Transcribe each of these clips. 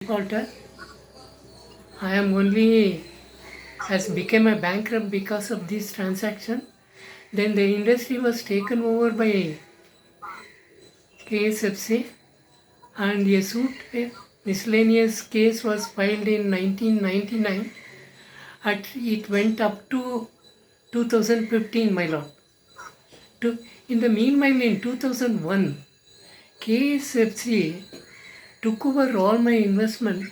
defaulter. I am only has become a bankrupt because of this transaction. Then the industry was taken over by KSFC and a suit miscellaneous case was filed in 1999. It went up to 2015, my lord. In the meanwhile, in 2001, KSFC took over all my investment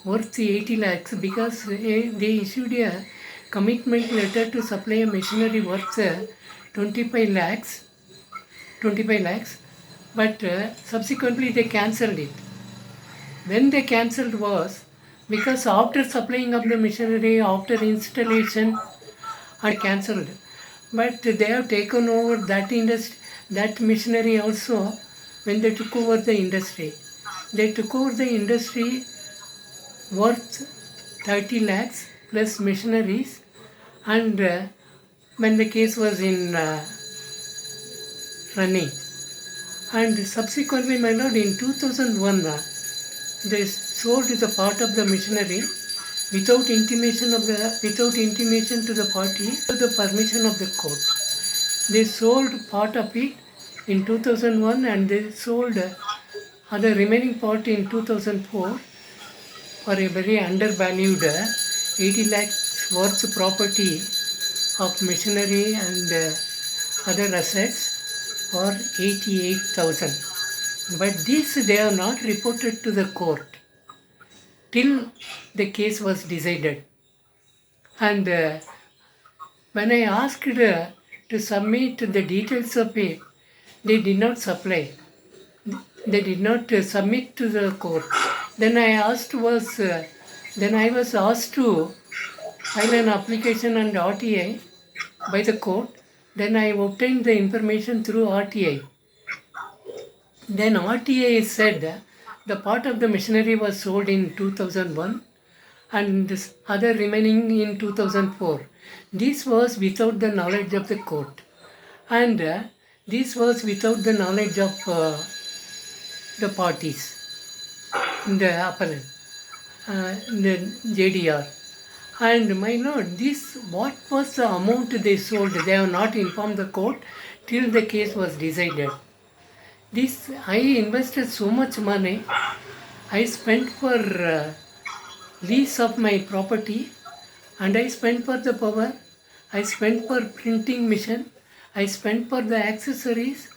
worth 80 lakhs because they issued a commitment letter to supply a machinery worth 25 lakhs 25 lakhs, but subsequently they cancelled it. When they cancelled was because after supplying of the machinery, after installation, are cancelled. But they have taken over that industry, that machinery also when they took over the industry. They took over the industry worth 30 lakhs plus machineries, and when the case was in running. And subsequently, my lord, in 2001, they sold the part of the machinery without intimation to the party, with the permission of the court. They sold part of it in 2001 and they sold other remaining part in 2004 for a very undervalued 80 lakhs worth property of machinery and other assets for 88,000. But this they have not reported to the court till the case was decided. And when I asked to submit the details of it, they did not supply. They did not submit to the court. Then I was asked to file an application on RTI by the court. Then I obtained the information through RTI. Then RTI said the part of the machinery was sold in 2001 and this other remaining in 2004. This was without the knowledge of the court, and this was without the knowledge of the parties in the appellant, the JDR. And my lord, what was the amount they sold? They have not informed the court till the case was decided. I invested so much money. I spent for lease of my property, and I spent for the power. I spent for printing machine. I spent for the accessories,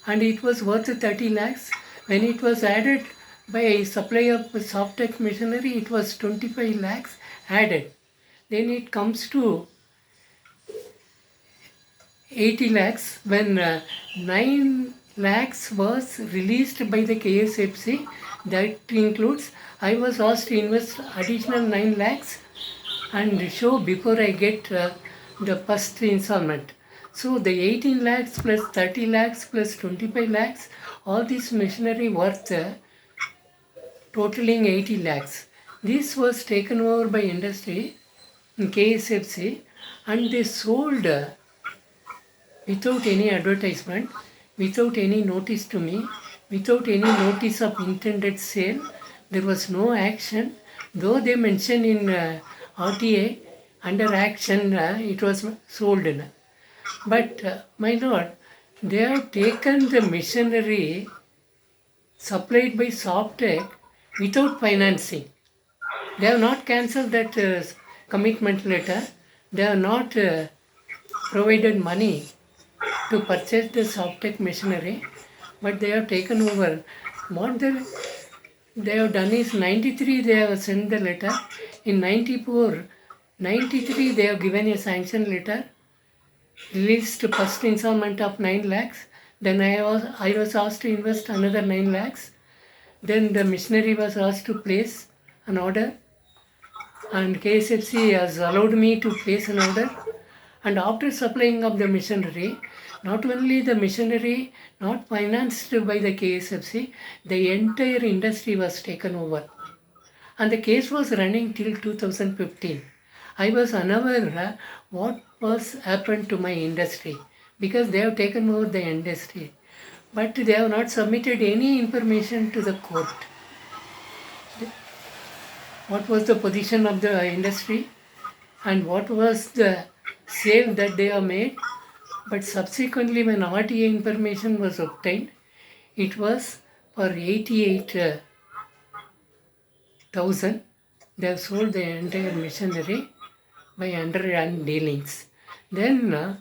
and it was worth 30 lakhs. When it was added by supply of Softtech machinery, it was 25 lakhs added. Then it comes to 80 lakhs when 9 lakhs was released by the KSFC. That includes, I was asked to invest additional 9 lakhs and show before I get the first installment. So the 18 lakhs plus 30 lakhs plus 25 lakhs, all this machinery worth totaling 80 lakhs. This was taken over by industry in KSFC and they sold without any advertisement, without any notice to me, without any notice of intended sale. There was no action, though they mentioned in RTA under action it was sold. But my lord, they have taken the machinery supplied by Softtech without financing. They have not cancelled that commitment letter. They have not provided money to purchase the Softtech machinery, but they have taken over. What they have done is 93 they have sent the letter. In 93 they have given a sanction letter, released first installment of 9 lakhs. Then I was asked to invest another 9 lakhs. Then the machinery was asked to place an order, and KSFC has allowed me to place an order. And after supplying of the machinery, not only the machinery not financed by the KSFC, the entire industry was taken over. And the case was running till 2015. I was unaware what was happened to my industry because they have taken over the industry. But they have not submitted any information to the court. what was the position of the industry and what was the sale that they have made. But subsequently, when RTA information was obtained, it was for 88,000. They have sold the entire machinery by underhand dealings. Then,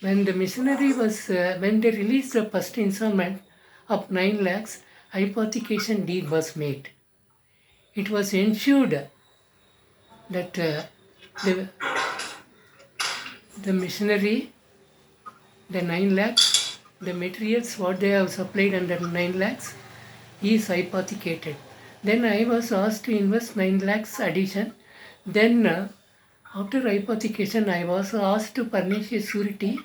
when the machinery was, when they released the first installment of 9 lakhs, hypothecation deed was made. It was ensured that the, the machinery, the 9 lakhs, the materials what they have supplied under 9 lakhs is hypothecated. Then I was asked to invest 9 lakhs addition. Then after hypothecation I was asked to furnish a surety.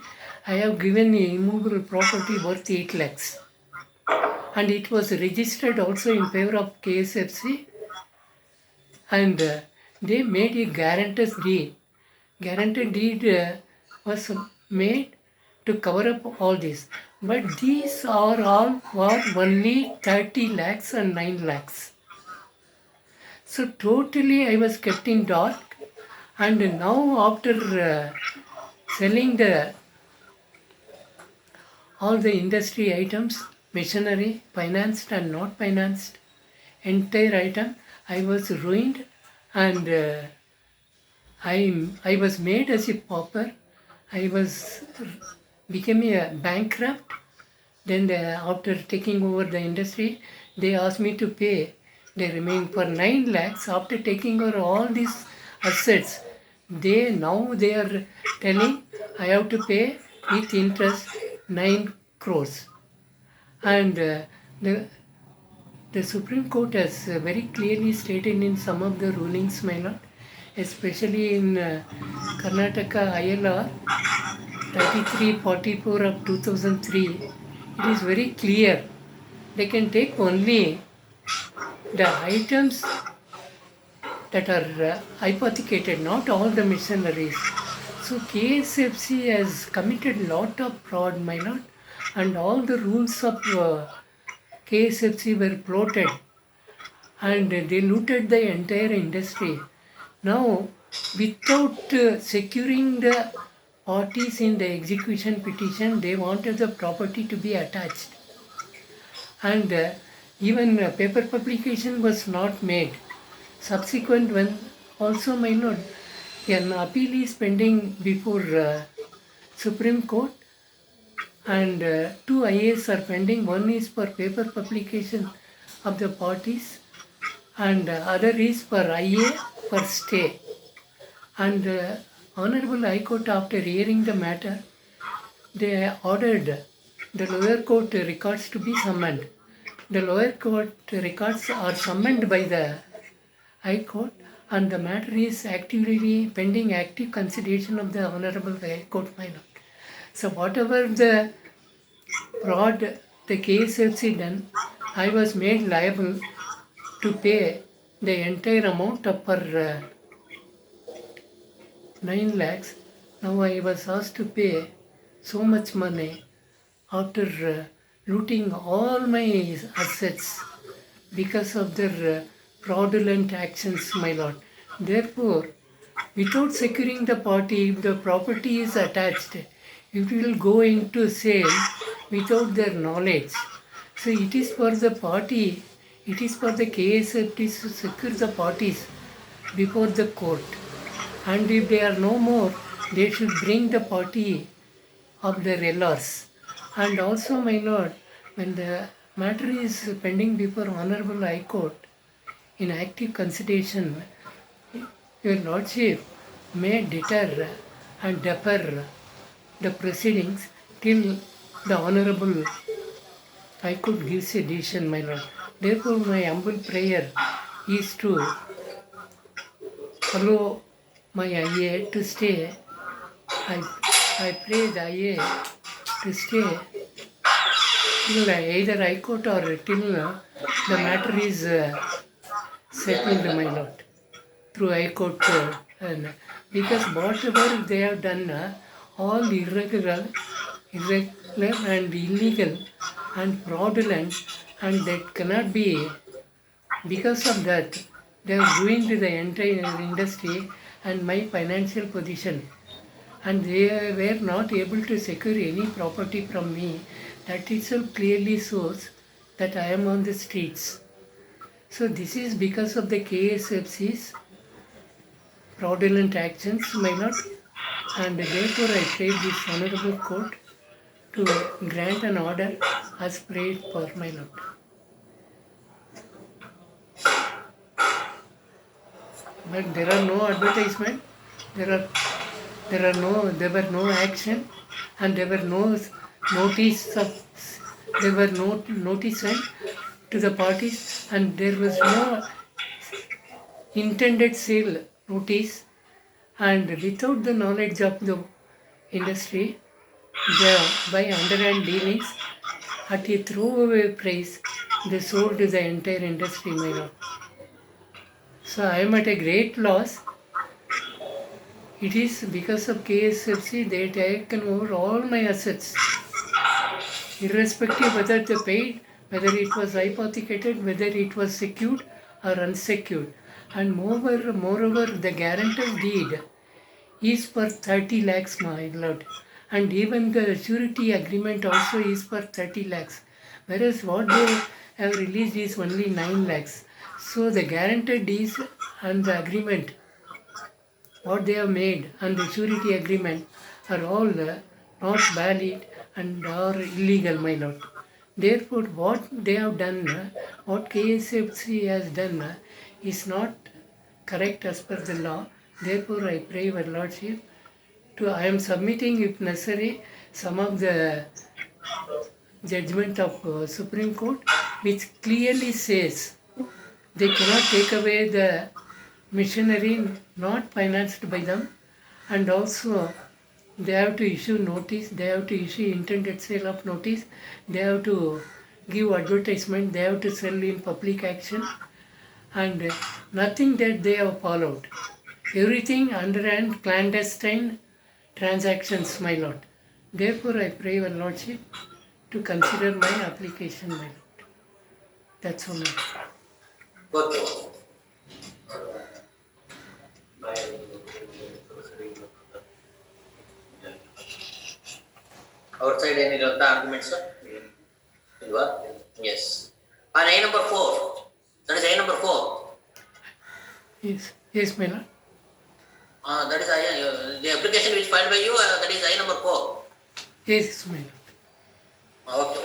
I have given a immovable property worth 8 lakhs. And it was registered also in favor of KSFC, and they made a guarantor's deed. Guarantor deed was made to cover up all this. But these are all for only 30 lakhs and 9 lakhs. So totally I was kept in dark, and now after selling all the industry items, machinery, financed and not financed, entire item, I was ruined, and I was made as a pauper. I was becoming a bankrupt. Then after taking over the industry, they asked me to pay. They remain for 9 lakhs after taking over all these assets. They are telling I have to pay with interest 9 crores. And the Supreme Court has very clearly stated in some of the rulings, my lord, especially in Karnataka ILR 3344 of 2003, it is very clear. They can take only the items that are hypothecated, not all the machineries. So KSFC has committed lot of fraud, my lord, and all the rules of KSFC were floated, and they looted the entire industry. Now, without securing the parties in the execution petition, they wanted the property to be attached. And even paper publication was not made. Subsequent when also, my lord, an appeal is pending before Supreme Court, and 2 IAs are pending. One is for paper publication of the parties, and other is for IA for stay. And Honorable High Court, after hearing the matter, they ordered the lower court records to be summoned. The lower court records are summoned by the High Court, and the matter is actively pending active consideration of the Honorable High Court, my lord. So whatever the fraud the KSFC done, I was made liable to pay the entire amount of per 9 lakhs. Now I was asked to pay so much money after looting all my assets because of their fraudulent actions, my lord. Therefore, without securing the party, if the property is attached, it will go into sale without their knowledge. So it is for the party, it is for the KSFT to secure the parties before the court. And if they are no more, they should bring the party of their LRs. And also, my lord, when the matter is pending before Honorable High Court in active consideration, your lordship may deter and defer the proceedings till the Honorable High Court gives a decision, my lord. Therefore, my humble prayer is to allow my IA to stay. I pray the IA to stay till either High Court or till the matter is settled, my lord, through High Court. Because whatever they have done, all irregular and illegal and fraudulent, and that cannot be. Because of that, They have ruined the entire industry and my financial position. And they were not able to secure any property from me. That itself clearly shows that I am on the streets. So this is because of the KSFC's fraudulent actions, my lord, and therefore I pray this honorable court to grant an order as prayed for, my lord. But there are no advertisement, there were no action, and there were no notice of, there were no notice sent to the parties, and there was no intended sale notice, and without the knowledge of the industry, by underhand dealings at a throwaway price, they sold the entire industry, my lord. So I am at a great loss. It is because of KSFC they taken over all my assets, irrespective whether they paid, whether it was hypothecated, whether it was secured or unsecured. And moreover, the guarantor's deed is for 30 lakhs, my lord. And even the surety agreement also is for 30 lakhs. Whereas what they have released is only 9 lakhs. So the guarantor deeds and the agreement, what they have made, and the surety agreement are all not valid and are illegal, my lord. Therefore, what they have done, what KSFC has done, is not correct as per the law. Therefore, I pray your lordship to, I am submitting, if necessary, some of the judgment of Supreme Court, which clearly says they cannot take away the machinery not financed by them, and also they have to issue notice, they have to issue intended sale of notice, they have to give advertisement, they have to sell in public action, and nothing that they have followed. Everything underhand clandestine transactions, my lord. Therefore, I pray your lordship to consider my application, my lord. That's all. Okay. Outside any of the arguments, sir? Yes. On A number 4. That is A number 4. Yes, my lord. That is the application which filed by you, that is I number 4. Yes, my lord. Okay.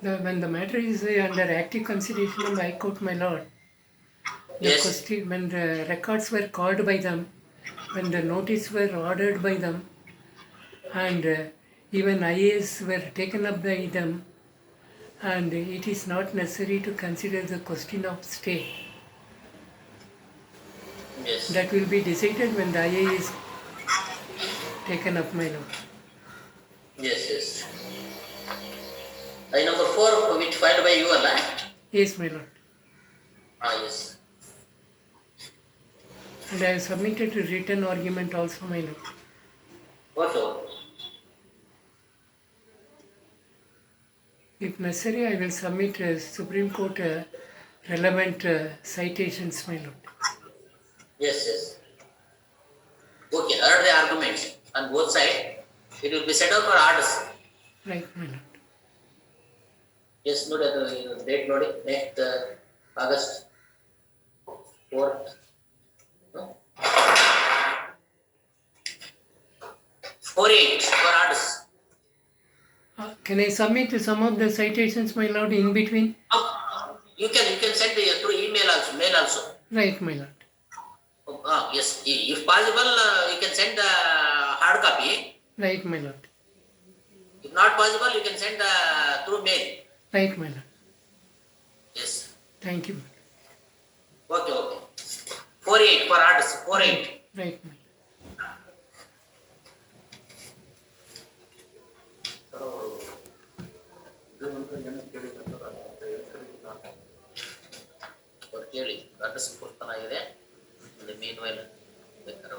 When the matter is under active consideration in the High Court, my lord, the Yes. question, when the records were called by them, when the notice were ordered by them, and even IAs were taken up by them, and it is not necessary to consider the question of stay. Yes. That will be decided when the IA is taken up, my lord. Yes. I number 4 which filed by you, Allah? Yes, my lord. Yes. And I have submitted a written argument also, my lord. Okay. If necessary, I will submit Supreme Court relevant citations, my lord. Yes. Okay, heard the arguments on both sides. It will be set out for orders. Right, my lord. Yes, note date noting next August 4th. 4/8 for orders. Can I submit some of the citations, my lord, in between? You can send through email also, mail also. Right, my lord. Yes, if possible, you can send hard copy. Right, my lord. If not possible, you can send through mail. Right, my lord. Yes. Thank you. Okay. 4/8 for orders. 4/8. Right, my lord. ಕೇಳಿ address ಕೊಡ್ತಾನಾಗಿದೆ ಮೀನ್ while ಬೇಕಾದ್ರೆ